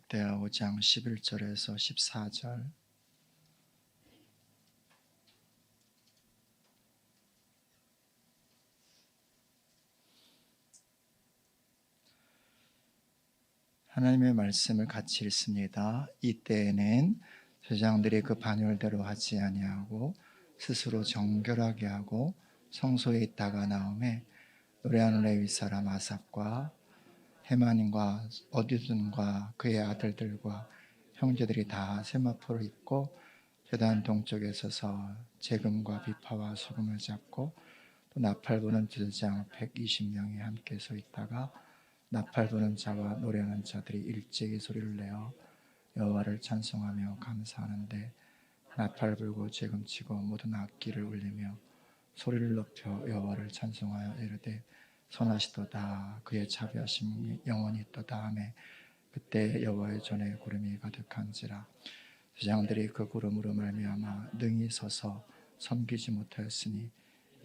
마태아 5장 11절에서 14절. 하나님의 말씀을 같이 읽습니다. 이때에는 제장들이 그 반열대로 하지 아니하고 스스로 정결하게 하고 성소에 있다가 나오매 노래하는 레위 사람 아삽과 헤만인과 어디든과 그의 아들들과 형제들이 다 세마포를 입고 제단 동쪽에 서서 재금과 비파와 수금을 잡고 또 나팔 부는 제사장 120명이 함께 서 있다가 나팔 부는 자와 노래하는 자들이 일제히 소리를 내어 여호와를 찬송하며 감사하는데 나팔 불고 재금치고 모든 악기를 울리며 소리를 높여 여호와를 찬송하여 이르되 선하시도다 그의 자비하심이 영원히 있도다 하매 그때 여호와의 전에 구름이 가득한지라 제장들이 그 구름으로 말미암아 능히 서서 섬기지 못하였으니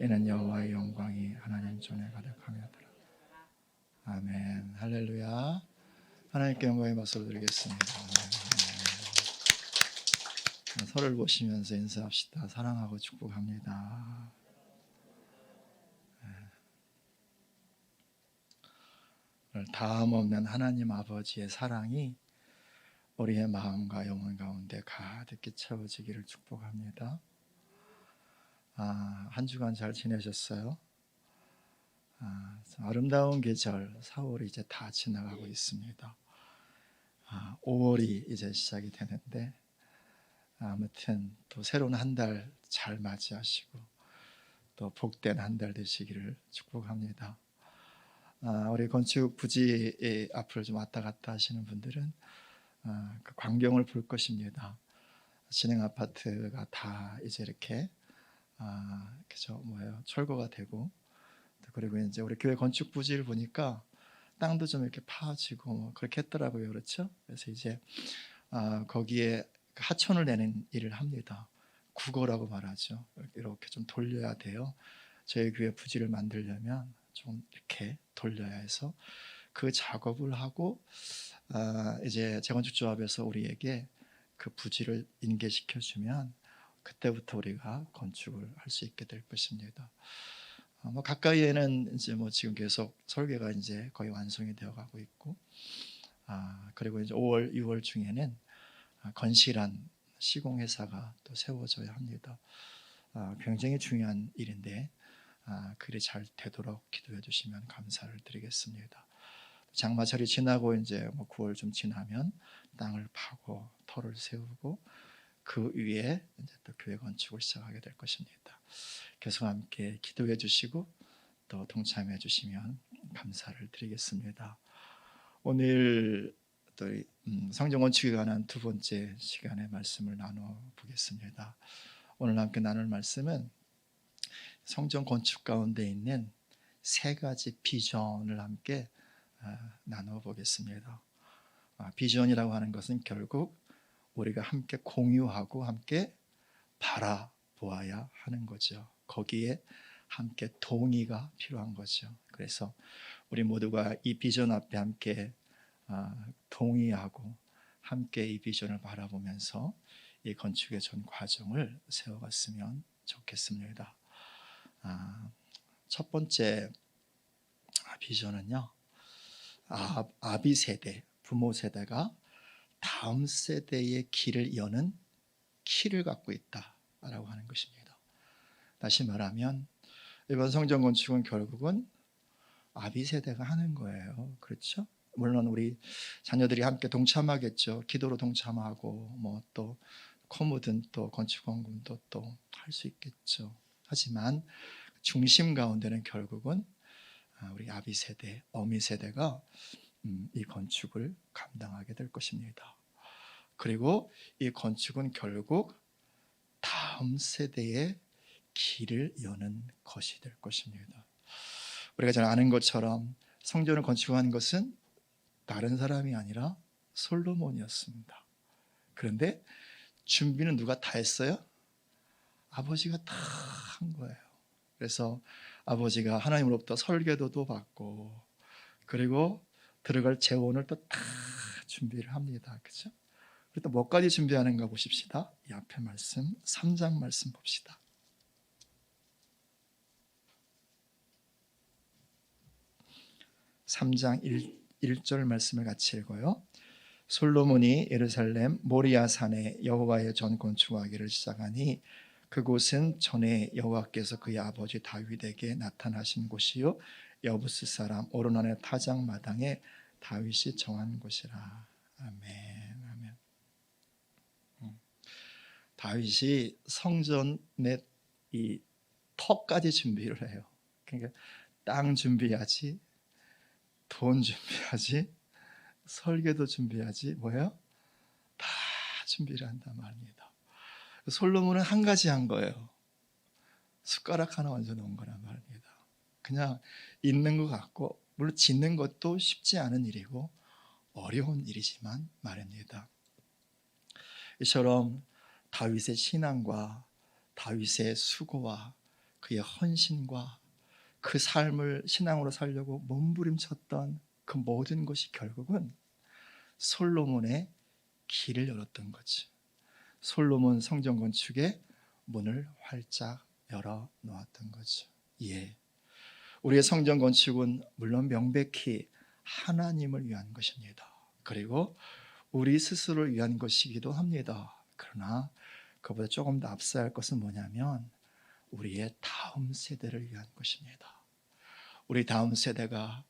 이는 여호와의 영광이 하나님 전에 가득함이었더라. 아멘. 할렐루야. 하나님께 영광의 박수를 드리겠습니다. 서로를 보시면서 인사합시다. 사랑하고 축복합니다. 다음 없는 하나님 아버지의 사랑이 우리의 마음과 영혼 가운데 가득히 채워지기를 축복합니다. 한 주간 잘 지내셨어요? 아름다운 계절 4월이 이제 다 지나가고 있습니다. 5월이 이제 시작이 되는데 아무튼 또 새로운 한 달 잘 맞이하시고 또 복된 한 달 되시기를 축복합니다. 우리 건축 부지 앞을 좀 왔다 갔다 하시는 분들은 그 광경을 볼 것입니다. 진행 아파트가 다 이제 이렇게 그죠 철거가 되고 그리고 이제 우리 교회 건축 부지를 보니까 땅도 좀 이렇게 파지고 그렇게 했더라고요. 그렇죠? 그래서 이제 거기에 하천을 내는 일을 합니다. 국어라고 말하죠. 이렇게 좀 돌려야 돼요. 저희 교회 부지를 만들려면 좀 이렇게 돌려야 해서 그 작업을 하고 이제 재건축조합에서 우리에게 그 부지를 인계시켜주면 그때부터 우리가 건축을 할 수 있게 될 것입니다. 가까이에는 이제 지금 계속 설계가 이제 거의 완성이 되어가고 있고, 그리고 이제 5월, 6월 중에는 건실한 시공회사가 또 세워져야 합니다. 굉장히 중요한 일인데 그리 잘 되도록 기도해 주시면 감사를 드리겠습니다. 장마철이 지나고 이제 9월 좀 지나면 땅을 파고 터를 세우고 그 위에 이제 또 교회 건축을 시작하게 될 것입니다. 계속 함께 기도해 주시고 또 동참해 주시면 감사를 드리겠습니다. 오늘 또 성전 건축에 관한 두 번째 시간의 말씀을 나눠 보겠습니다. 오늘 함께 나눌 말씀은 성전 건축 가운데 있는 세 가지 비전을 함께 나눠 보겠습니다. 비전이라고 하는 것은 결국 우리가 함께 공유하고 함께 바라보아야 하는 거죠. 거기에 함께 동의가 필요한 거죠. 그래서 우리 모두가 이 비전 앞에 함께 동의하고 함께 이 비전을 바라보면서 이 건축의 전 과정을 세워갔으면 좋겠습니다. 첫 번째 비전은요, 아비 세대, 부모 세대가 다음 세대의 길을 여는 키를 갖고 있다라고 하는 것입니다. 다시 말하면 이번 성전 건축은 결국은 아비 세대가 하는 거예요. 그렇죠? 물론 우리 자녀들이 함께 동참하겠죠. 기도로 동참하고 또 코묻은 또 건축원금도 또 할 수 있겠죠. 하지만 중심 가운데는 결국은 우리 아비 세대, 어미 세대가 이 건축을 감당하게 될 것입니다. 그리고 이 건축은 결국 다음 세대의 길을 여는 것이 될 것입니다. 우리가 잘 아는 것처럼 성전을 건축한 것은 다른 사람이 아니라 솔로몬이었습니다. 그런데 준비는 누가 다 했어요? 아버지가 다 한 거예요. 그래서 아버지가 하나님으로부터 설계도도 받고 그리고 들어갈 재원을 또 다 준비를 합니다. 그죠? 그리고 또 뭐까지 준비하는가 보십시다. 이 앞에 말씀 3장 말씀 봅시다. 3장 1절 말씀을 같이 읽어요. 솔로몬이 예루살렘 모리아 산에 여호와의 전 건축하기를 시작하니 그곳은 전에 여호와께서 그의 아버지 다윗에게 나타나신 곳이요 여부스 사람 오르난의 타작 마당에 다윗이 정한 곳이라. 아멘. 아멘. 다윗이 성전의 이 터까지 준비를 해요. 그러니까 땅 준비하지, 돈 준비하지, 설계도 준비하지, 뭐예요? 다 준비를 한단 말입니다. 솔로몬은 한 가지 한 거예요. 숟가락 하나 얹어 놓은 거란 말입니다. 그냥 있는 것 같고, 물론 짓는 것도 쉽지 않은 일이고 어려운 일이지만 말입니다. 이처럼 다윗의 신앙과 다윗의 수고와 그의 헌신과 그 삶을 신앙으로 살려고 몸부림쳤던 그 모든 것이 결국은 솔로몬의 길을 열었던 거죠. 솔로몬 성전 건축의 문을 활짝 열어 놓았던 거죠. 예, 우리의 성전 건축은 물론 명백히 하나님을 위한 것입니다. 그리고 우리 스스로를 위한 것이기도 합니다. 그러나 그보다 조금 더 앞서야 할 것은 뭐냐면 우리의 다음 세대를 위한 것입니다. 우리 다음 세대가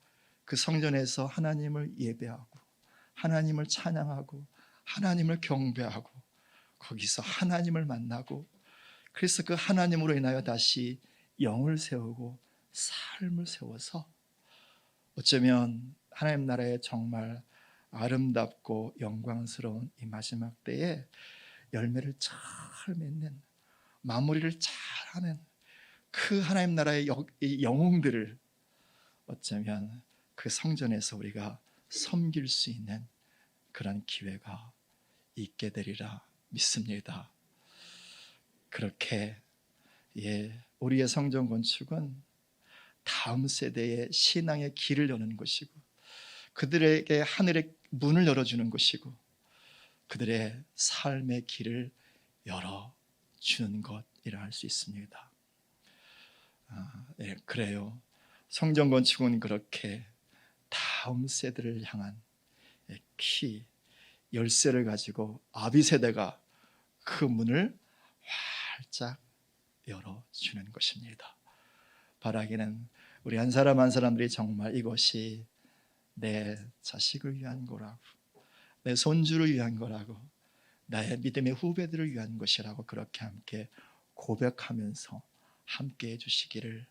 그 성전에서 하나님을 예배하고 하나님을 찬양하고 하나님을 경배하고 거기서 하나님을 만나고 그래서 그 하나님으로 인하여 다시 영을 세우고 삶을 세워서 어쩌면 하나님 나라의 정말 아름답고 영광스러운 이 마지막 때에 열매를 잘 맺는 마무리를 잘하는 그 하나님 나라의 영웅들을 어쩌면 그 성전에서 우리가 섬길 수 있는 그런 기회가 있게 되리라 믿습니다. 그렇게 우리의 성전 건축은 다음 세대의 신앙의 길을 여는 것이고 그들에게 하늘의 문을 열어주는 것이고 그들의 삶의 길을 열어주는 것이라 할 수 있습니다. 그래요. 성전 건축은 그렇게 다음 세대를 향한 키, 열쇠를 가지고 아비 세대가 그 문을 활짝 열어주는 것입니다. 바라기는 우리 한 사람 한 사람들이 정말 이것이 내 자식을 위한 거라고, 내 손주를 위한 거라고, 나의 믿음의 후배들을 위한 것이라고 그렇게 함께 고백하면서 함께 해주시기를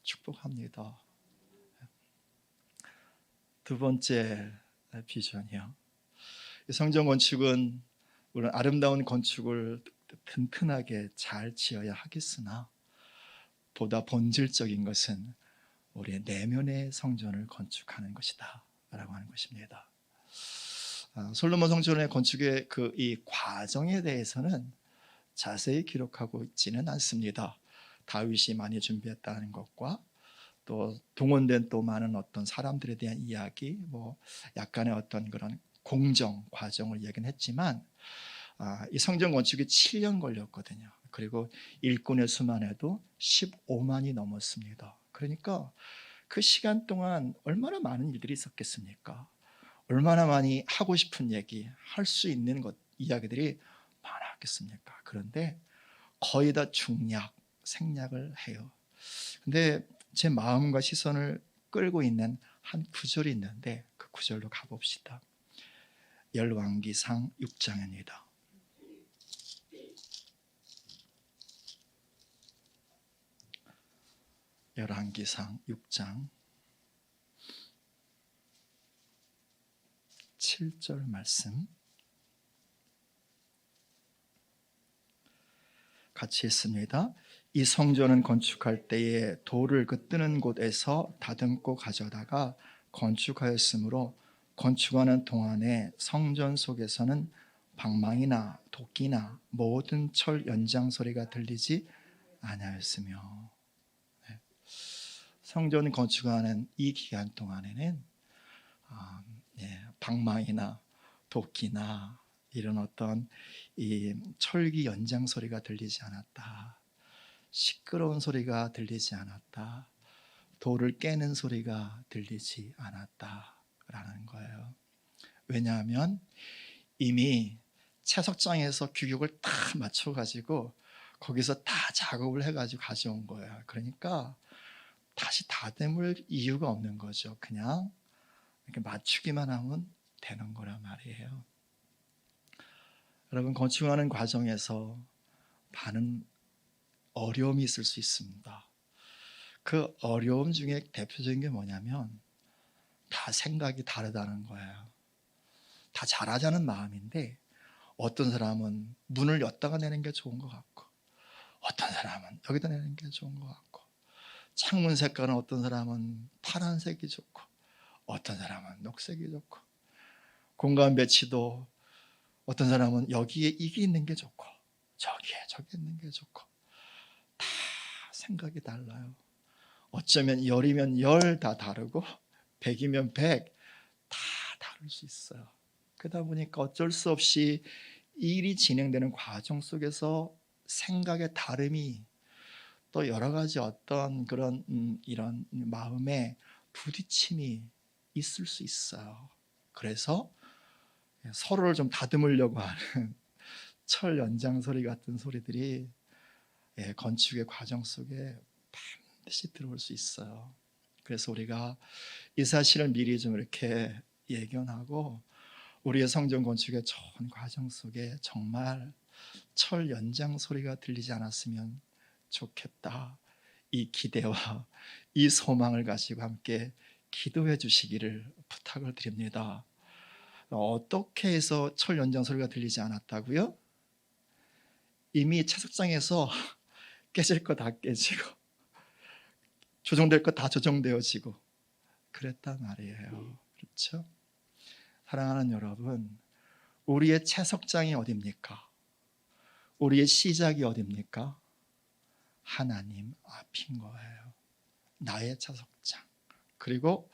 축복합니다. 두 번째 비전이요. 성전 건축은 물론 아름다운 건축을 튼튼하게 잘 지어야 하겠으나 보다 본질적인 것은 우리의 내면의 성전을 건축하는 것이다 라고 하는 것입니다. 솔로몬 성전의 건축의 이 과정에 대해서는 자세히 기록하고 있지는 않습니다. 다윗이 많이 준비했다는 것과 또 동원된 또 많은 어떤 사람들에 대한 이야기, 약간의 어떤 그런 공정 과정을 이야기는 했지만 이 성전 건축이 7년 걸렸거든요. 그리고 일꾼의 수만 해도 15만이 넘었습니다. 그러니까 그 시간 동안 얼마나 많은 일들이 있었겠습니까? 얼마나 많이 하고 싶은 얘기, 할 수 있는 이야기들이 많았겠습니까? 그런데 거의 다 중략, 생략을 해요. 근데 제 마음과 시선을 끌고 있는 한 구절이 있는데 그 구절로 가봅시다. 열왕기상 6장입니다. 열왕기상 6장 7절 말씀 같이 읽습니다. 이 성전은 건축할 때에 돌을 그 뜨는 곳에서 다듬고 가져다가 건축하였으므로 건축하는 동안에 성전 속에서는 방망이나 도끼나 모든 철 연장 소리가 들리지 아니하였으며. 성전 건축하는 이 기간 동안에는 방망이나 도끼나 이런 어떤 이 철기 연장 소리가 들리지 않았다. 시끄러운 소리가 들리지 않았다. 돌을 깨는 소리가 들리지 않았다라는 거예요. 왜냐하면 이미 채석장에서 규격을 다 맞춰가지고 거기서 다 작업을 해가지고 가져온 거예요. 그러니까 다시 다듬을 이유가 없는 거죠. 그냥 이렇게 맞추기만 하면 되는 거란 말이에요. 여러분, 건축하는 과정에서 많은 어려움이 있을 수 있습니다. 그 어려움 중에 대표적인 게 뭐냐면 다 생각이 다르다는 거예요. 다 잘하자는 마음인데 어떤 사람은 문을 엿다가 내는 게 좋은 것 같고 어떤 사람은 여기다 내는 게 좋은 것 같고 창문 색깔은 어떤 사람은 파란색이 좋고 어떤 사람은 녹색이 좋고 공간 배치도 어떤 사람은 여기에 이게 있는 게 좋고 저기에 저기 있는 게 좋고 다 생각이 달라요. 어쩌면 열이면 열 다 다르고 백이면 백 다 다를 수 있어요. 그러다 보니까 어쩔 수 없이 일이 진행되는 과정 속에서 생각의 다름이 또 여러 가지 어떤 그런 이런 마음의 부딪힘이 있을 수 있어요. 그래서 서로를 좀 다듬으려고 하는 철 연장소리 같은 소리들이 건축의 과정 속에 반드시 들어올 수 있어요. 그래서 우리가 이 사실을 미리 좀 이렇게 예견하고 우리의 성전 건축의 전 과정 속에 정말 철 연장 소리가 들리지 않았으면 좋겠다. 이 기대와 이 소망을 가지고 함께 기도해 주시기를 부탁을 드립니다. 어떻게 해서 철 연장 소리가 들리지 않았다고요? 이미 채석장에서 깨질 거 다 깨지고 조정될 거 다 조정되어지고 그랬단 말이에요. 그렇죠? 사랑하는 여러분, 우리의 채석장이 어딥니까? 우리의 시작이 어딥니까? 하나님 앞인 거예요. 나의 채석장. 그리고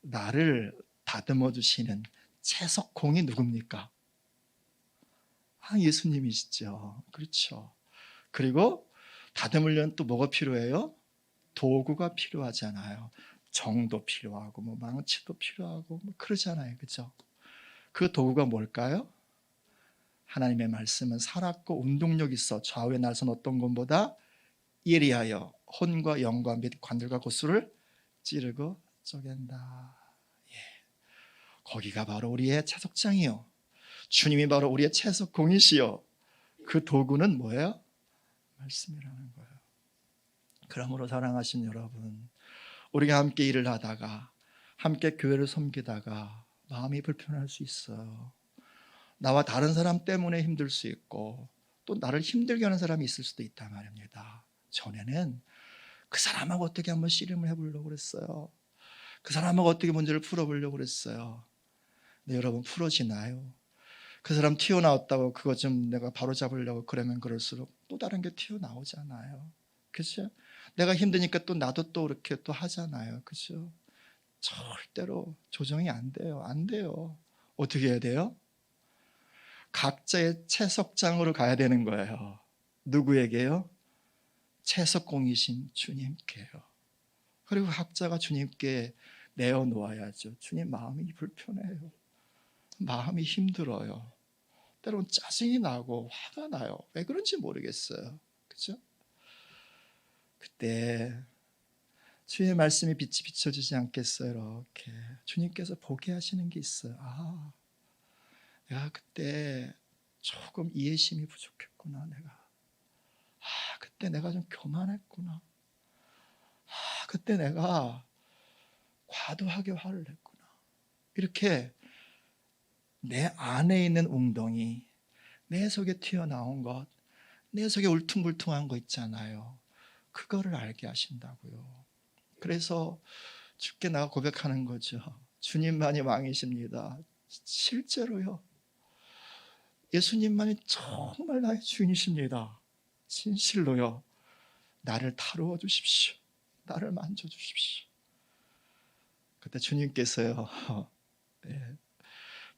나를 다듬어 주시는 채석공이 누굽니까? 예수님이시죠. 그렇죠. 그리고 다듬으려면 또 뭐가 필요해요? 도구가 필요하잖아요. 정도 필요하고 뭐 망치도 필요하고 뭐 그러잖아요. 그렇죠? 그 도구가 뭘까요? 하나님의 말씀은 살았고 운동력 있어 좌우의 날선 어떤 것보다 예리하여 혼과 영과 및 관들과 고수를 찌르고 쪼갠다. 예. 거기가 바로 우리의 채석장이요. 주님이 바로 우리의 채석공이시요. 그 도구는 뭐예요? 말씀이라는 거예요. 그러므로 사랑하신 여러분, 우리가 함께 일을 하다가 함께 교회를 섬기다가 마음이 불편할 수 있어요. 나와 다른 사람 때문에 힘들 수 있고 또 나를 힘들게 하는 사람이 있을 수도 있단 말입니다. 전에는 그 사람하고 어떻게 한번 씨름을 해보려고 그랬어요. 그 사람하고 어떻게 문제를 풀어보려고 그랬어요. 근데 여러분, 풀어지나요? 그 사람 튀어나왔다고 그거 좀 내가 바로 잡으려고 그러면 그럴수록 또 다른 게 튀어나오잖아요. 그죠? 내가 힘드니까 또 나도 또 이렇게 또 하잖아요. 그죠? 절대로 조정이 안 돼요. 안 돼요. 어떻게 해야 돼요? 각자의 채석장으로 가야 되는 거예요. 누구에게요? 채석공이신 주님께요. 그리고 각자가 주님께 내어놓아야죠. 주님, 마음이 불편해요. 마음이 힘들어요. 때로는 짜증이 나고 화가 나요. 왜 그런지 모르겠어요. 그죠? 그때 주의 말씀이 빛이 비춰지지 않겠어요. 이렇게 주님께서 보게 하시는 게 있어요. 내가 그때 조금 이해심이 부족했구나. 그때 내가 좀 교만했구나. 그때 내가 과도하게 화를 냈구나. 이렇게 내 안에 있는 웅덩이, 내 속에 튀어나온 것, 내 속에 울퉁불퉁한 거 있잖아요. 그거를 알게 하신다고요. 그래서 주께 나가 고백하는 거죠. 주님만이 왕이십니다. 실제로요. 예수님만이 정말 나의 주인이십니다. 진실로요. 나를 다루어 주십시오. 나를 만져 주십시오. 그때 주님께서요.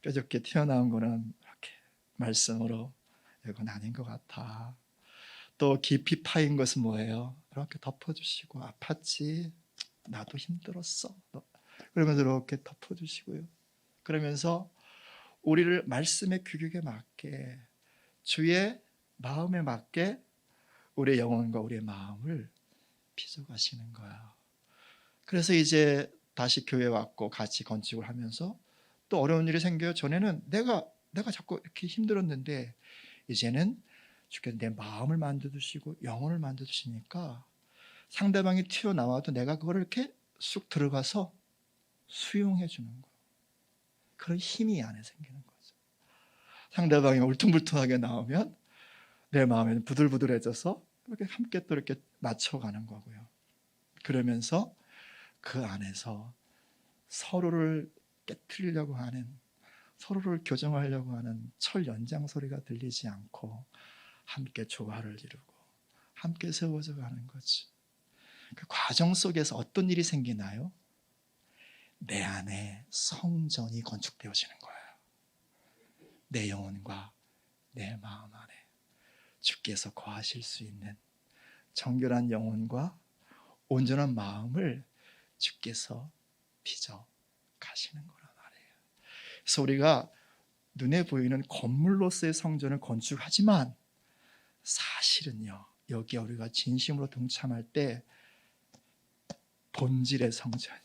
뾰족게 튀어나온 거는 이렇게 말씀으로 이건 아닌 것 같아. 또 깊이 파인 것은 뭐예요? 이렇게 덮어주시고, 아팠지? 나도 힘들었어. 그러면서 이렇게 덮어주시고요. 그러면서 우리를 말씀의 규격에 맞게, 주의 마음에 맞게 우리의 영혼과 우리의 마음을 빚어가시는 거야. 그래서 이제 다시 교회 왔고 같이 건축을 하면서 또 어려운 일이 생겨요. 전에는 내가 자꾸 이렇게 힘들었는데 이제는 주께서 내 마음을 만져주시고 영혼을 만져주시니까 상대방이 튀어나와도 내가 그걸 이렇게 쑥 들어가서 수용해 주는 거예요. 그런 힘이 안에 생기는 거죠. 상대방이 울퉁불퉁하게 나오면 내 마음에는 부들부들해져서 이렇게 함께 또 이렇게 맞춰가는 거고요. 그러면서 그 안에서 서로를 깨트리려고 하는, 서로를 교정하려고 하는 철 연장 소리가 들리지 않고 함께 조화를 이루고 함께 세워져 가는 거지. 그 과정 속에서 어떤 일이 생기나요? 내 안에 성전이 건축되어지는 거예요. 내 영혼과 내 마음 안에 주께서 거하실 수 있는 정결한 영혼과 온전한 마음을 주께서 빚어 가시는 거란 말이에요. 그래서 우리가 눈에 보이는 건물로서의 성전을 건축하지만 사실은요, 여기에 우리가 진심으로 동참할 때 본질의 성전이,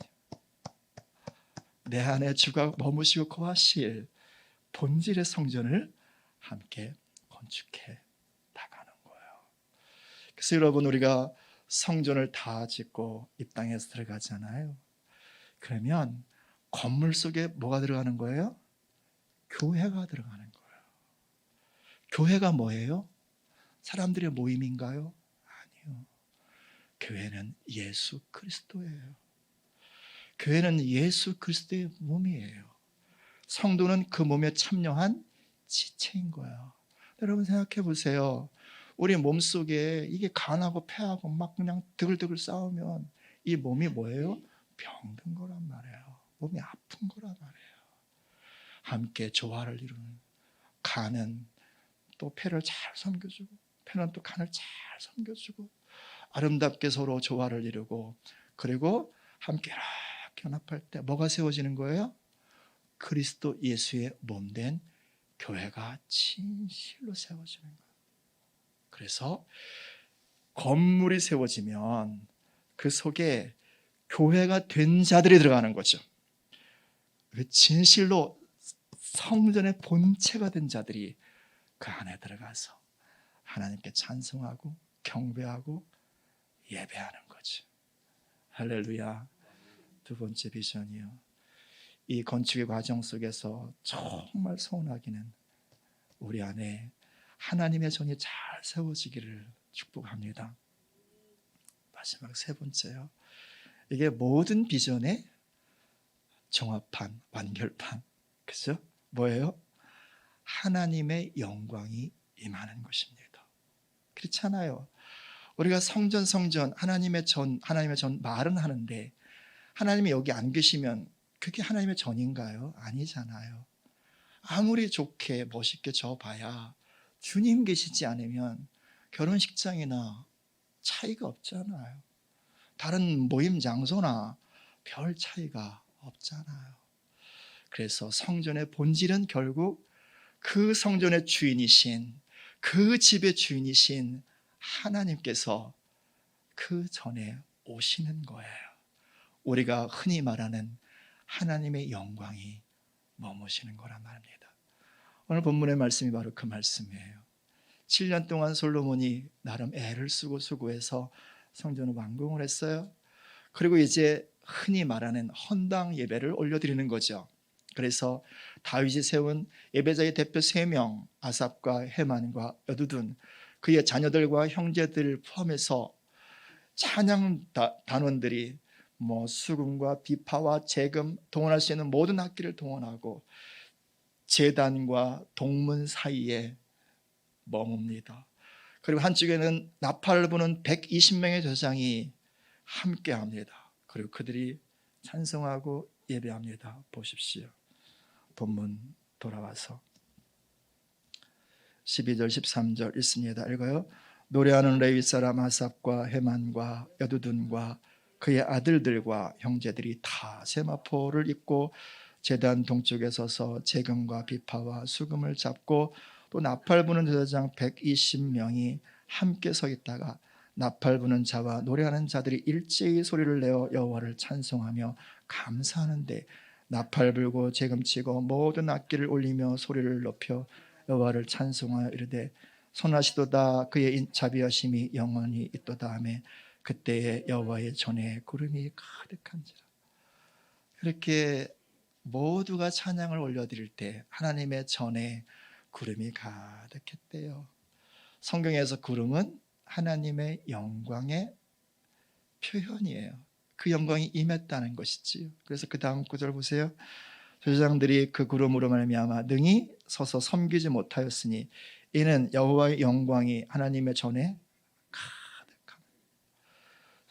내 안에 주가 머무시고 거하실 본질의 성전을 함께 건축해 나가는 거예요. 그래서 여러분, 우리가 성전을 다 짓고 이 땅에서 들어가잖아요. 그러면 건물 속에 뭐가 들어가는 거예요? 교회가 들어가는 거예요. 교회가 뭐예요? 사람들의 모임인가요? 아니요. 교회는 예수 그리스도예요. 교회는 예수 그리스도의 몸이에요. 성도는 그 몸에 참여한 지체인 거예요. 여러분 생각해 보세요. 우리 몸속에 이게 간하고 폐하고 막 그냥 드글드글 싸우면 이 몸이 뭐예요? 병든 거란 말이에요. 몸이 아픈 거란 말이에요. 함께 조화를 이루는, 간은 또 폐를 잘 섬겨주고 폐는 또 간을 잘 섬겨주고 아름답게 서로 조화를 이루고, 그리고 함께 이렇게 연합할 때 뭐가 세워지는 거예요? 그리스도 예수의 몸된 교회가 진실로 세워지는 거예요. 그래서 건물이 세워지면 그 속에 교회가 된 자들이 들어가는 거죠. 진실로 성전의 본체가 된 자들이 그 안에 들어가서 하나님께 찬송하고 경배하고 예배하는 거죠. 할렐루야. 두 번째 비전이요. 이 건축의 과정 속에서 정말 소원하기는 우리 안에 하나님의 전이 잘 세워지기를 축복합니다. 마지막 세 번째요. 이게 모든 비전의 종합판, 완결판. 그죠? 뭐예요? 하나님의 영광이 임하는 것입니다. 그렇잖아요. 우리가 성전 하나님의 전 말은 하는데 하나님이 여기 안 계시면 그게 하나님의 전인가요? 아니잖아요. 아무리 좋게 멋있게 져봐야 주님 계시지 않으면 결혼식장이나 차이가 없잖아요. 다른 모임 장소나 별 차이가 없잖아요. 그래서 성전의 본질은 결국 그 성전의 주인이신, 그 집의 주인이신 하나님께서 그 전에 오시는 거예요. 우리가 흔히 말하는 하나님의 영광이 머무시는 거란 말입니다. 오늘 본문의 말씀이 바로 그 말씀이에요. 7년 동안 솔로몬이 나름 애를 쓰고 수고해서 성전을 완공을 했어요. 그리고 이제 흔히 말하는 헌당 예배를 올려드리는 거죠. 그래서 다윗이 세운 예배자의 대표 3명, 아삽과 헤만과 여두둔, 그의 자녀들과 형제들을 포함해서 찬양 단원들이 수금과 비파와 재금, 동원할 수 있는 모든 악기를 동원하고 제단과 동문 사이에 머뭅니다. 그리고 한쪽에는 나팔을 부는 120명의 제사장이 함께합니다. 그리고 그들이 찬송하고 예배합니다. 보십시오. 본문 돌아와서 12절 13절 읽습니다. 읽어요. 노래하는 레위 사람 아삽과 헤만과 여두둔과 그의 아들들과 형제들이 다 세마포를 입고 제단 동쪽에 서서 재금과 비파와 수금을 잡고 또 나팔 부는 제사장 120명이 함께 서 있다가 나팔 부는 자와 노래하는 자들이 일제히 소리를 내어 여호와를 찬송하며 감사하는데 나팔 불고 재금 치고 모든 악기를 올리며 소리를 높여 여호와를 찬송하여 이르되 선하시도다 그의 자비하심이 영원히 있도다 하매 그때에 여호와의 전에 구름이 가득한지라. 그렇게 모두가 찬양을 올려드릴 때 하나님의 전에 구름이 가득했대요. 성경에서 구름은 하나님의 영광의 표현이에요. 그 영광이 임했다는 것이지요. 그래서 그 다음 구절 보세요. 제사장들이 그 구름으로 말미암아 능히 서서 섬기지 못하였으니 이는 여호와의 영광이 하나님의 전에 가득함.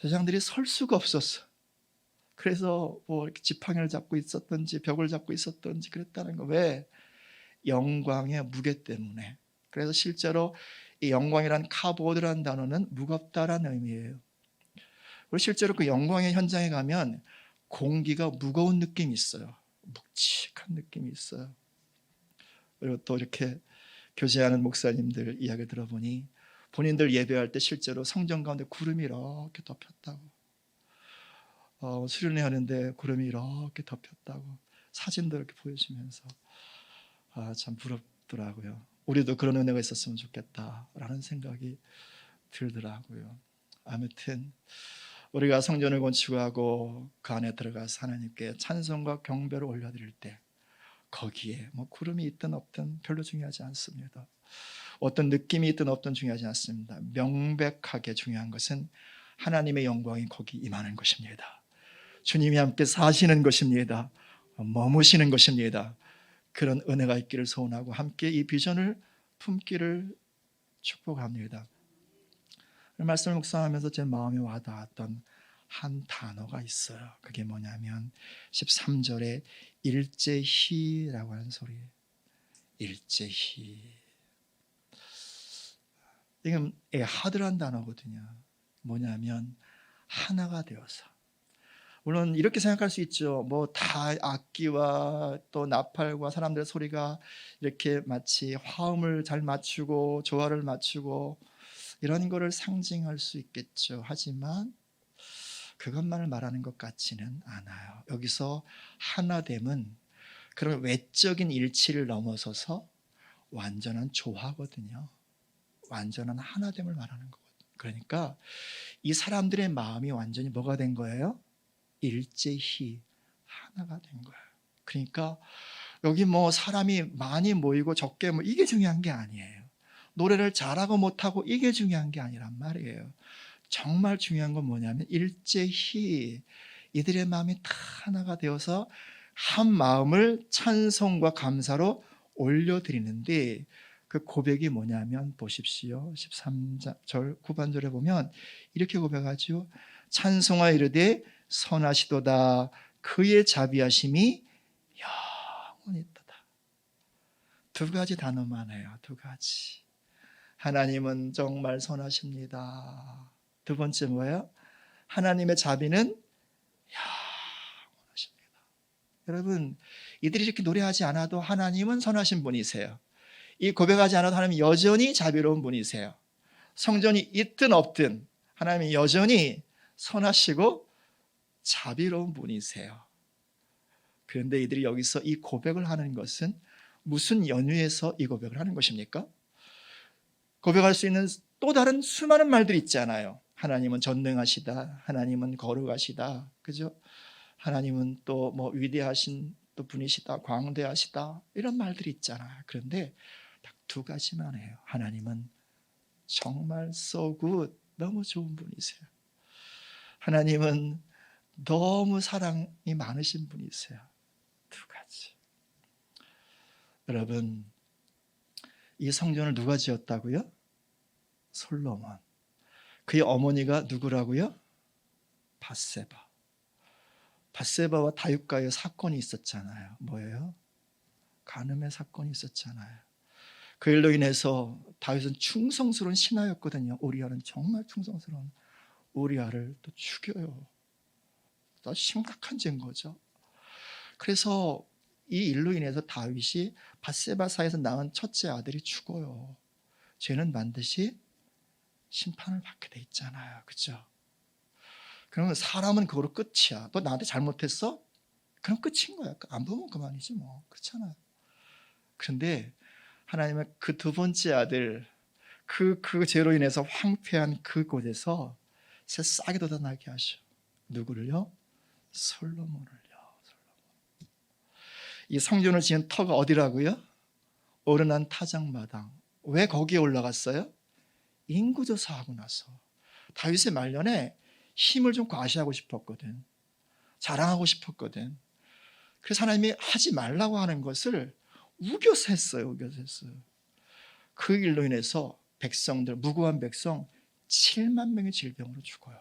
제사장들이 설 수가 없었어. 그래서 뭐 이렇게 지팡이를 잡고 있었던지 벽을 잡고 있었던지 그랬다는 거. 왜? 영광의 무게 때문에. 그래서 실제로 이 영광이란 카보드라는 단어는 무겁다라는 의미예요. 그리고 실제로 그 영광의 현장에 가면 공기가 무거운 느낌이 있어요. 묵직한 느낌이 있어요. 그리고 또 이렇게 교제하는 목사님들 이야기 들어보니 본인들 예배할 때 실제로 성전 가운데 구름이 이렇게 덮였다고, 수련회 하는데 구름이 이렇게 덮였다고 사진도 이렇게 보여주면서 참 부럽더라고요. 우리도 그런 은혜가 있었으면 좋겠다라는 생각이 들더라고요. 아무튼 우리가 성전을 건축하고 그 안에 들어가서 하나님께 찬송과 경배를 올려드릴 때 거기에 뭐 구름이 있든 없든 별로 중요하지 않습니다. 어떤 느낌이 있든 없든 중요하지 않습니다. 명백하게 중요한 것은 하나님의 영광이 거기 임하는 것입니다. 주님이 함께 사시는 것입니다. 머무시는 것입니다. 그런 은혜가 있기를 소원하고 함께 이 비전을 품기를 축복합니다. 말씀을 묵상하면서 제 마음에 와닿았던 한 단어가 있어요. 그게 뭐냐면 13절에 일제히라고 하는 소리예요. 일제히. 이건 하드란 단어거든요. 뭐냐면 하나가 되어서. 물론 이렇게 생각할 수 있죠. 뭐 다 악기와 또 나팔과 사람들의 소리가 이렇게 마치 화음을 잘 맞추고 조화를 맞추고 이런 거를 상징할 수 있겠죠. 하지만 그것만을 말하는 것 같지는 않아요. 여기서 하나됨은 그런 외적인 일치를 넘어서서 완전한 조화거든요. 완전한 하나됨을 말하는 거거든요. 그러니까 이 사람들의 마음이 완전히 뭐가 된 거예요? 일제히 하나가 된 거예요. 그러니까 여기 뭐 사람이 많이 모이고 적게 모이고 이게 중요한 게 아니에요. 노래를 잘하고 못하고 이게 중요한 게 아니란 말이에요. 정말 중요한 건 뭐냐면 일제히 이들의 마음이 다 하나가 되어서 한 마음을 찬송과 감사로 올려드리는데 그 고백이 뭐냐면 보십시오. 13절 후반절에 보면 이렇게 고백하죠. 찬송하 이르되 선하시도다 그의 자비하심이 영원히 있도다. 두 가지 단어만 해요. 두 가지. 하나님은 정말 선하십니다. 두 번째 뭐예요? 하나님의 자비는 영원하십니다. 여러분, 이들이 이렇게 노래하지 않아도 하나님은 선하신 분이세요. 이 고백하지 않아도 하나님은 여전히 자비로운 분이세요. 성전이 있든 없든 하나님이 여전히 선하시고 자비로운 분이세요. 그런데 이들이 여기서 이 고백을 하는 것은 무슨 연유에서 이 고백을 하는 것입니까? 고백할 수 있는 또 다른 수많은 말들이 있잖아요. 하나님은 전능하시다. 하나님은 거룩하시다. 그죠? 하나님은 또 뭐 위대하신 또 분이시다. 광대하시다. 이런 말들이 있잖아요. 그런데 딱 두 가지만 해요. 하나님은 정말 so good. 너무 좋은 분이세요. 하나님은 너무 사랑이 많으신 분이세요. 두 가지. 여러분, 이 성전을 누가 지었다고요? 솔로몬. 그의 어머니가 누구라고요? 밧세바와 다윗과의 사건이 있었잖아요. 뭐예요? 간음의 사건이 있었잖아요. 그 일로 인해서 다윗은 충성스러운 신하였거든요. 우리아는 정말 충성스러운 우리아를 또 죽여요. 또 심각한 죄인 거죠. 그래서 이 일로 인해서 다윗이 밧세바 사에서 낳은 첫째 아들이 죽어요. 죄는 반드시 심판을 받게 돼 있잖아요. 그렇죠? 그러면 사람은 그거로 끝이야. 너 나한테 잘못했어? 그럼 끝인 거야. 안 보면 그만이지 뭐. 그렇잖아요. 그런데 하나님은 그 두 번째 아들, 그 죄로 인해서 황폐한 그곳에서 새싹이 돋아나게 하셔. 누구를요? 솔로몬을요. 이 성전을 지은 터가 어디라고요? 어른한 타작마당. 왜 거기에 올라갔어요? 인구조사하고 나서 다윗의 말년에 힘을 좀 과시하고 싶었거든. 자랑하고 싶었거든. 그래서 하나님이 하지 말라고 하는 것을 우겨서 했어요. 우겨서 했어요. 그 일로 인해서 백성들, 무고한 백성 7만 명이 질병으로 죽어요.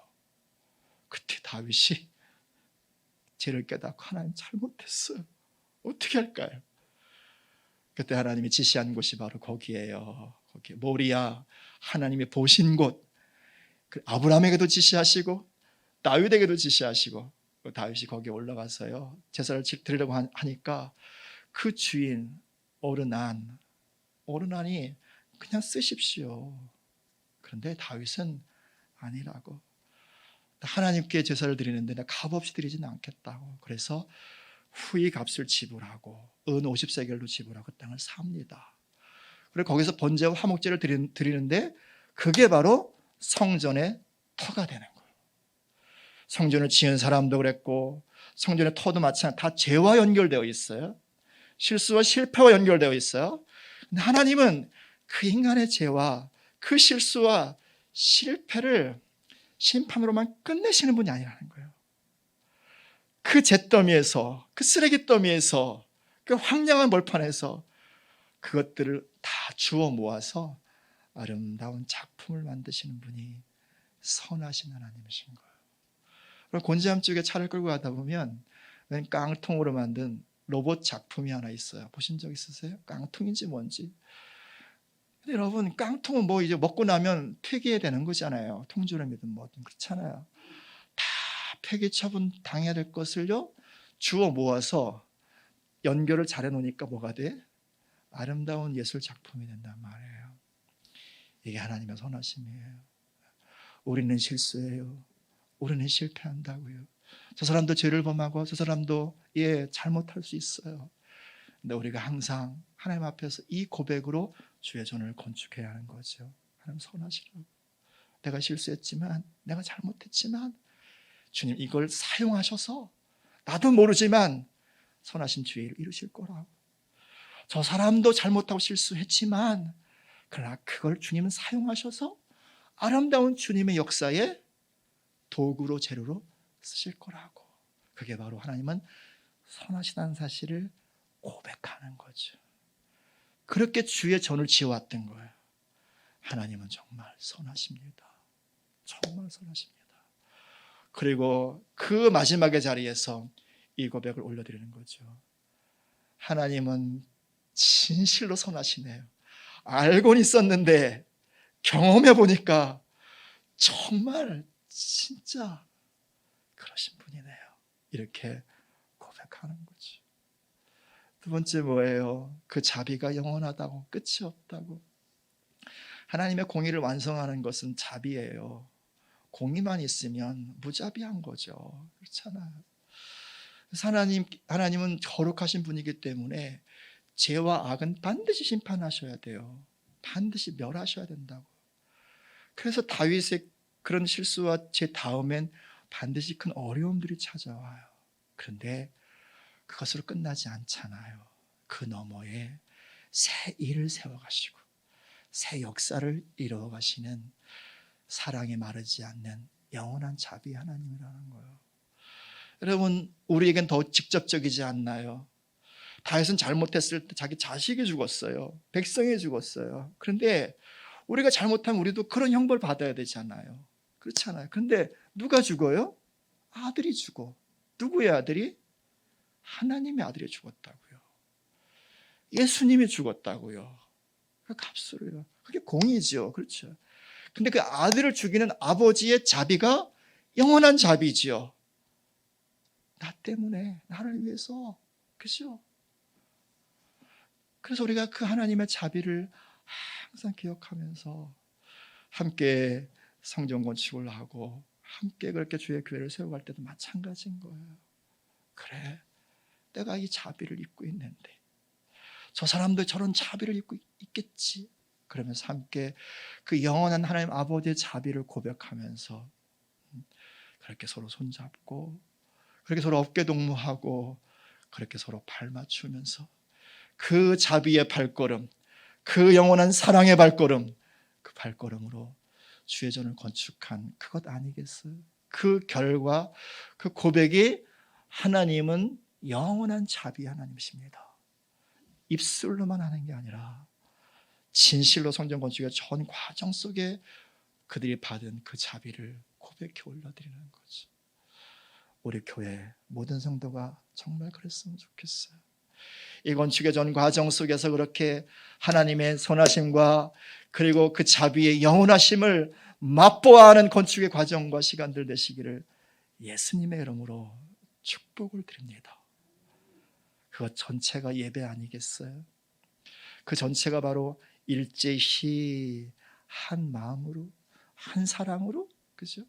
그때 다윗이 죄를 깨닫고 하나님 잘못했어요. 어떻게 할까요? 그때 하나님이 지시한 곳이 바로 거기에요. 거기 모리아, 하나님이 보신 곳. 아브라함에게도 지시하시고 다윗에게도 지시하시고 다윗이 거기에 올라가서요 제사를 드리려고 하니까 그 주인 어른한이 그냥 쓰십시오. 그런데 다윗은 아니라고, 하나님께 제사를 드리는데 내가 값없이 드리지는 않겠다고. 그래서 후이 값을 지불하고 은 50세겔로 지불하고 땅을 삽니다. 그리고 거기서 번제와 화목제를 드리는데 그게 바로 성전의 터가 되는 거예요. 성전을 지은 사람도 그랬고 성전의 터도 마찬가지로 다 죄와 연결되어 있어요. 실수와 실패와 연결되어 있어요. 근데 하나님은 그 인간의 죄와 그 실수와 실패를 심판으로만 끝내시는 분이 아니라는 거예요. 그 잿더미에서, 그 쓰레기더미에서, 그 황량한 벌판에서 그것들을 다 주워 모아서 아름다운 작품을 만드시는 분이 선하신 하나님이신 거예요. 그럼 곤지암 쪽에 차를 끌고 가다 보면 웬 깡통으로 만든 로봇 작품이 하나 있어요. 보신 적 있으세요? 깡통인지 뭔지. 근데 여러분, 깡통은 뭐 이제 먹고 나면 폐기해야 되는 거잖아요. 통조림이든 뭐든 그렇잖아요. 다 폐기 처분 당해야 될 것을요 주워 모아서 연결을 잘 해놓으니까 뭐가 돼? 아름다운 예술 작품이 된단 말이에요. 이게 하나님의 선하심이에요. 우리는 실수해요. 우리는 실패한다고요. 저 사람도 죄를 범하고 저 사람도 잘못할 수 있어요. 근데 우리가 항상 하나님 앞에서 이 고백으로 주의 전을 건축해야 하는 거죠. 하나님 선하시라고. 내가 실수했지만, 내가 잘못했지만 주님 이걸 사용하셔서 나도 모르지만 선하신 주의 일을 이루실 거라고. 저 사람도 잘못하고 실수했지만 그러나 그걸 주님은 사용하셔서 아름다운 주님의 역사에 도구로, 재료로 쓰실 거라고. 그게 바로 하나님은 선하시다는 사실을 고백하는 거죠. 그렇게 주의 전을 지어왔던 거예요. 하나님은 정말 선하십니다. 정말 선하십니다. 그리고 그 마지막의 자리에서 이 고백을 올려드리는 거죠. 하나님은 진실로 선하시네요. 알고는 있었는데 경험해 보니까 정말 진짜 그러신 분이네요. 이렇게 고백하는 거죠. 두 번째 뭐예요? 그 자비가 영원하다고, 끝이 없다고. 하나님의 공의를 완성하는 것은 자비예요. 공의만 있으면 무자비한 거죠. 그렇잖아요. 하나님은 거룩하신 분이기 때문에 죄와 악은 반드시 심판하셔야 돼요. 반드시 멸하셔야 된다고. 그래서 다윗의 그런 실수와 죄 다음엔 반드시 큰 어려움들이 찾아와요. 그런데 그것으로 끝나지 않잖아요. 그 너머에 새 일을 세워가시고 새 역사를 이루어가시는 사랑에 마르지 않는 영원한 자비 하나님이라는 거예요. 여러분, 우리에겐 더 직접적이지 않나요? 다윗은 잘못했을 때 자기 자식이 죽었어요. 백성이 죽었어요. 그런데 우리가 잘못하면 우리도 그런 형벌 받아야 되잖아요. 그렇잖아요. 그런데 누가 죽어요? 아들이 죽어. 누구의 아들이? 하나님의 아들이 죽었다고요. 예수님이 죽었다고요. 그 값으로요. 그게 공이죠. 그렇죠. 근데 그 아들을 죽이는 아버지의 자비가 영원한 자비지요. 나 때문에, 나를 위해서. 그죠? 그래서 우리가 그 하나님의 자비를 항상 기억하면서 함께 성전 건축을 하고 함께 그렇게 주의 교회를 세워갈 때도 마찬가지인 거예요. 그래, 내가 이 자비를 입고 있는데 저 사람도 저런 자비를 입고 있겠지. 그러면서 함께 그 영원한 하나님 아버지의 자비를 고백하면서 그렇게 서로 손잡고 그렇게 서로 어깨 동무하고 그렇게 서로 발 맞추면서 그 자비의 발걸음, 그 영원한 사랑의 발걸음, 그 발걸음으로 주의 전을 건축한 그것 아니겠어요? 그 결과, 그 고백이 하나님은 영원한 자비 하나님이십니다. 입술로만 하는 게 아니라 진실로 성전 건축의 전 과정 속에 그들이 받은 그 자비를 고백해 올려드리는 거죠. 우리 교회 모든 성도가 정말 그랬으면 좋겠어요. 이 건축의 전 과정 속에서 그렇게 하나님의 선하심과 그리고 그 자비의 영원하심을 맛보아하는 건축의 과정과 시간들 되시기를 예수님의 이름으로 축복을 드립니다. 그것 전체가 예배 아니겠어요? 그 전체가 바로 일제히 한 마음으로 한 사랑으로, 그죠?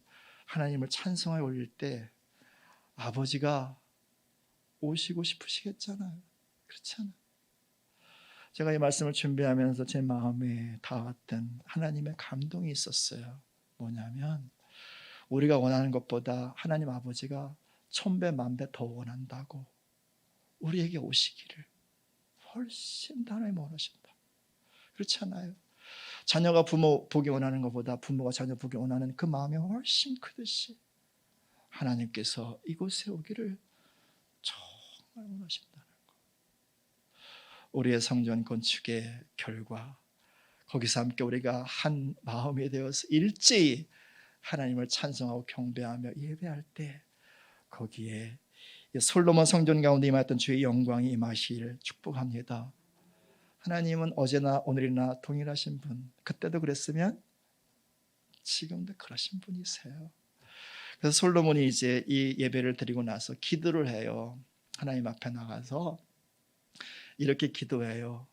하나님을 찬송하여 올릴 때 아버지가 오시고 싶으시겠잖아요. 그렇잖아요. 제가 이 말씀을 준비하면서 제 마음에 닿았던 하나님의 감동이 있었어요. 뭐냐면 우리가 원하는 것보다 하나님 아버지가 천배 만배 더 원한다고, 우리에게 오시기를 훨씬 더 하나님 원하신다. 그렇잖아요. 자녀가 부모 보기 원하는 것보다 부모가 자녀 보기 원하는 그 마음이 훨씬 크듯이 하나님께서 이곳에 오기를 정말 원하신다는 것. 우리의 성전 건축의 결과, 거기서 함께 우리가 한 마음이 되어서 일제히 하나님을 찬송하고 경배하며 예배할 때 거기에 솔로몬 성전 가운데 임하였던 주의 영광이 임하시기를 축복합니다. 하나님은 어제나 오늘이나 동일하신 분, 그때도 그랬으면 지금도 그러신 분이세요. 그래서 솔로몬이 이제 이 예배를 드리고 나서 기도를 해요. 하나님 앞에 나가서 이렇게 기도해요.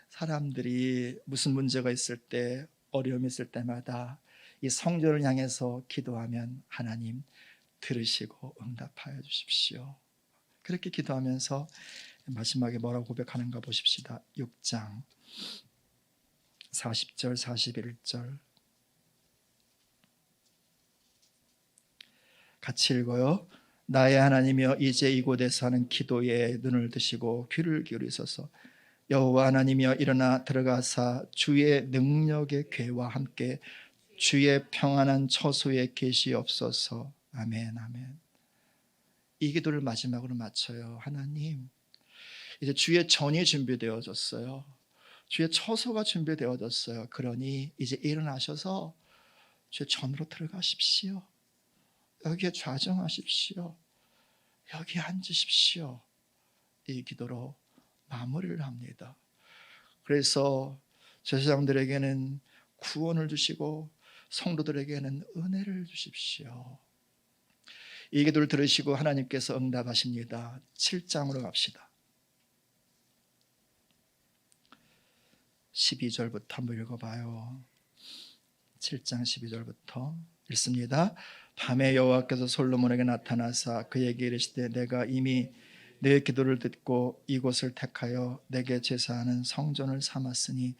사람들이 무슨 문제가 있을 때, 어려움이 있을 때마다 이 성전을 향해서 기도하면 하나님 들으시고 응답하여 주십시오. 그렇게 기도하면서 마지막에 뭐라고 고백하는가 보십시다. 6장 40절 41절 같이 읽어요. 나의 하나님이여, 이제 이곳에서 하는 기도에 눈을 드시고 귀를 기울이소서. 여호와 하나님이여, 일어나 들어가사 주의 능력의 궤와 함께 주의 평안한 처소에 계시옵소서. 아멘, 아멘. 이 기도를 마지막으로 마쳐요. 하나님, 이제 주의 전이 준비되어졌어요. 주의 처소가 준비되어졌어요. 그러니 이제 일어나셔서 주의 전으로 들어가십시오. 여기에 좌정하십시오. 여기에 앉으십시오. 이 기도로 마무리를 합니다. 그래서 제사장들에게는 구원을 주시고 성도들에게는 은혜를 주십시오. 이 기도를 들으시고 하나님께서 응답하십니다. 7장으로 갑시다. 12절부터 한번 읽어봐요. 7장 12절부터 읽습니다. 밤에 여호와께서 솔로몬에게 나타나사 그에게 이르시되 내가 이미 내 기도를 듣고 이곳을 택하여 내게 제사하는 성전을 삼았으니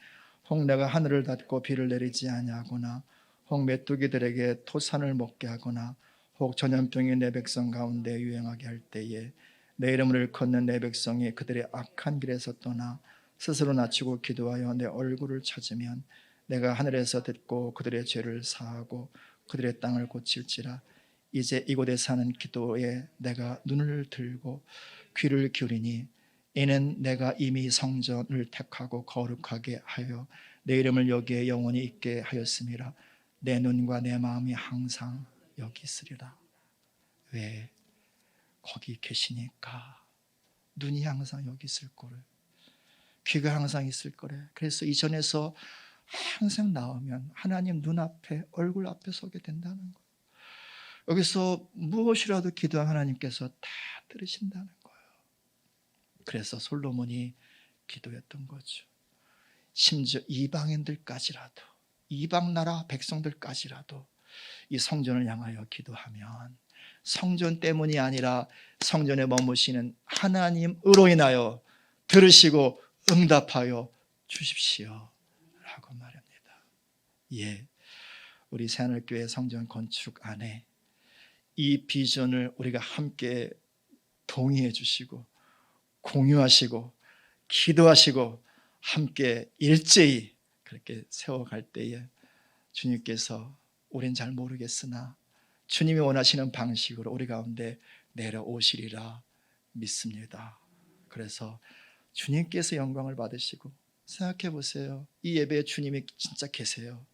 혹 내가 하늘을 닫고 비를 내리지 아니하거나 혹 메뚜기들에게 토산을 먹게 하거나 혹 전염병이 내 백성 가운데 유행하게 할 때에 내 이름을 일컫는 내 백성이 그들의 악한 길에서 떠나 스스로 낮추고 기도하여 내 얼굴을 찾으면 내가 하늘에서 듣고 그들의 죄를 사하고 그들의 땅을 고칠지라. 이제 이곳에 사는 기도에 내가 눈을 들고 귀를 기울이니 이는 내가 이미 성전을 택하고 거룩하게 하여 내 이름을 여기에 영원히 있게 하였음이라. 내 눈과 내 마음이 항상 여기 있으리라. 왜? 거기 계시니까. 눈이 항상 여기 있을 거를. 귀가 항상 있을 거래. 그래서 이 전에서 항상 나오면 하나님 눈앞에, 얼굴 앞에 서게 된다는 거예요. 여기서 무엇이라도 기도한 하나님께서 다 들으신다는 거예요. 그래서 솔로몬이 기도했던 거죠. 심지어 이방인들까지라도, 이방 나라 백성들까지라도 이 성전을 향하여 기도하면 성전 때문이 아니라 성전에 머무시는 하나님으로 인하여 들으시고 응답하여 주십시오 라고 말합니다. 예, 우리 새하늘교회 성전 건축 안에 이 비전을 우리가 함께 동의해 주시고 공유하시고 기도하시고 함께 일제히 그렇게 세워갈 때에 주님께서 우린 잘 모르겠으나 주님이 원하시는 방식으로 우리 가운데 내려오시리라 믿습니다. 그래서 주님께서 영광을 받으시고, 생각해 보세요. 이 예배에 주님이 진짜 계세요.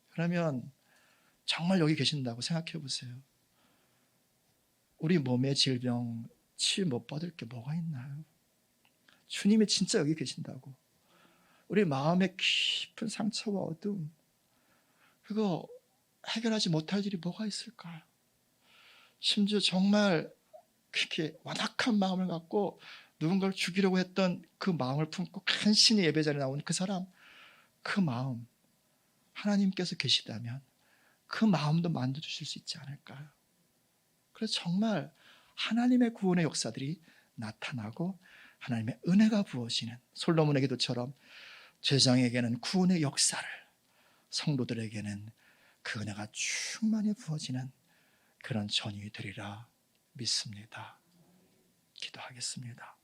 그러면 정말 여기 계신다고 생각해 보세요. 우리 몸의 질병 치유 못 받을 게 뭐가 있나요? 주님이 진짜 여기 계신다고. 우리 마음의 깊은 상처와 어둠, 그거 해결하지 못할 일이 뭐가 있을까요? 심지어 정말 그렇게 완악한 마음을 갖고 누군가를 죽이려고 했던 그 마음을 품고 간신히 예배자리에 나온 그 사람, 그 마음 하나님께서 계시다면 그 마음도 만져주실 수 있지 않을까요? 그래서 정말 하나님의 구원의 역사들이 나타나고 하나님의 은혜가 부어지는, 솔로몬의 기도처럼 제장에게는 구원의 역사를, 성도들에게는 그 은혜가 충만히 부어지는 그런 전이 되리라 믿습니다. 기도하겠습니다.